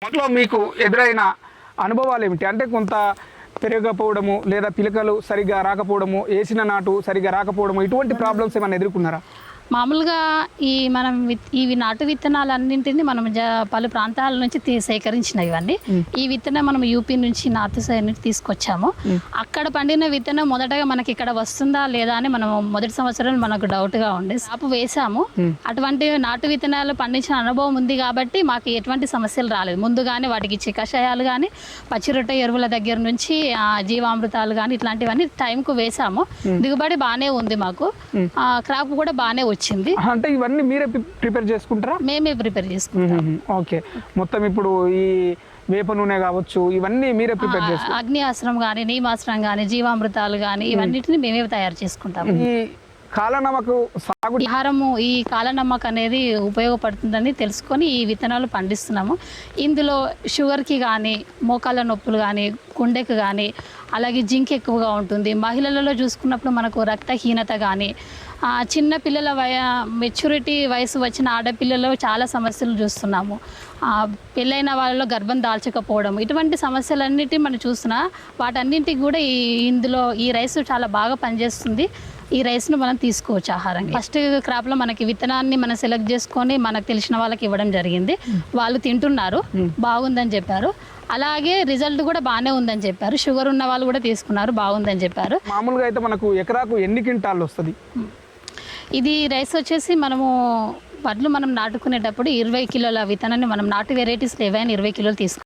మొదట్లో మీకు ఎదురైన అనుభవాలు ఏమిటి? అంటే కొంత పెరగకపోవడము లేదా పిలకలు సరిగ్గా రాకపోవడము, వేసిన నాటు సరిగ్గా రాకపోవడము, ఇటువంటి ప్రాబ్లమ్స్ ఏమైనా ఎదుర్కొన్నారా? మామూలుగా మనం ఇవి నాటు విత్తనాలన్నింటినీ మనం పలు ప్రాంతాల నుంచి సేకరించినవి ఇవన్నీ. ఈ విత్తనం మనం యూపీ నుంచి నార్త్ సైడ్ నుంచి తీసుకొచ్చాము. అక్కడ పండిన విత్తనం మొదటగా మనకి ఇక్కడ వస్తుందా లేదా అని మనం మొదటి సంవత్సరం మనకు డౌట్గా ఉండి సాపు వేసాము. అటువంటి నాటు విత్తనాలు పండించిన అనుభవం ఉంది కాబట్టి మాకు ఎటువంటి సమస్యలు రాలేదు. ముందుగానే వాటికి ఇచ్చే కషాయాలు కానీ, పచ్చిరొట్ట ఎరువుల దగ్గర నుంచి జీవామృతాలు కానీ ఇట్లాంటివన్నీ టైంకు వేసాము. దిగుబడి బాగానే ఉంది, మాకు క్రాప్ కూడా బాగానే వచ్చింది. అంటే ఇవన్నీ మీరే ప్రిపేర్ చేసుకుంటారా? మేమే ప్రిపేర్ చేసుకుంటాం. ఓకే, మొత్తం ఇప్పుడు ఈ వేప నూనె కావచ్చు, ఇవన్నీ మీరే ప్రిపేర్ చేసుకుంటారు? అగ్ని ఆశ్రమం కానీ, నీమాశ్రమం కానీ, జీవామృతాలు కానీ ఇవన్నిటిని మేమే తయారు చేసుకుంటాం. ఈ కాలనమకు సాగు ఆహారము ఈ కాలనమ్మక అనేది ఉపయోగపడుతుందని తెలుసుకొని ఈ విత్తనాలు పండిస్తున్నాము. ఇందులో షుగర్కి కానీ, మోకాళ్ళ నొప్పులు కానీ, గుండెకు కానీ, అలాగే జింక్ ఎక్కువగా ఉంటుంది. మహిళలలో చూసుకున్నప్పుడు మనకు రక్తహీనత కానీ, చిన్న పిల్లల మెచ్యూరిటీ వయసు వచ్చిన ఆడపిల్లల్లో చాలా సమస్యలు చూస్తున్నాము. పెళ్ళైన వాళ్ళలో గర్భం దాల్చకపోవడం, ఇటువంటి సమస్యలన్నిటి మనం చూస్తున్నా. వాటన్నింటికి కూడా ఇందులో ఈ రైస్ చాలా బాగా పనిచేస్తుంది. ఈ రైస్ను మనం తీసుకోవచ్చు ఆహారంగా. ఫస్ట్ క్రాప్లో మనకి విత్తనాన్ని మనం సెలెక్ట్ చేసుకొని మనకు తెలిసిన వాళ్ళకి ఇవ్వడం జరిగింది. వాళ్ళు తింటున్నారు, బాగుందని చెప్పారు. అలాగే రిజల్ట్ కూడా బాగానే ఉందని చెప్పారు. షుగర్ ఉన్న వాళ్ళు కూడా తీసుకున్నారు, బాగుందని చెప్పారు. మామూలుగా అయితే మనకు ఎకరాకు ఎన్ని క్వింటాలు వస్తుంది? ఇది రైస్ వచ్చేసి మనము వడ్లు మనం నాటుకునేటప్పుడు 20 కిలోల విత్తనాన్ని మనం నాటు వెరైటీస్లో ఏవైనా 20 కిలోలు తీసుకుంటాం.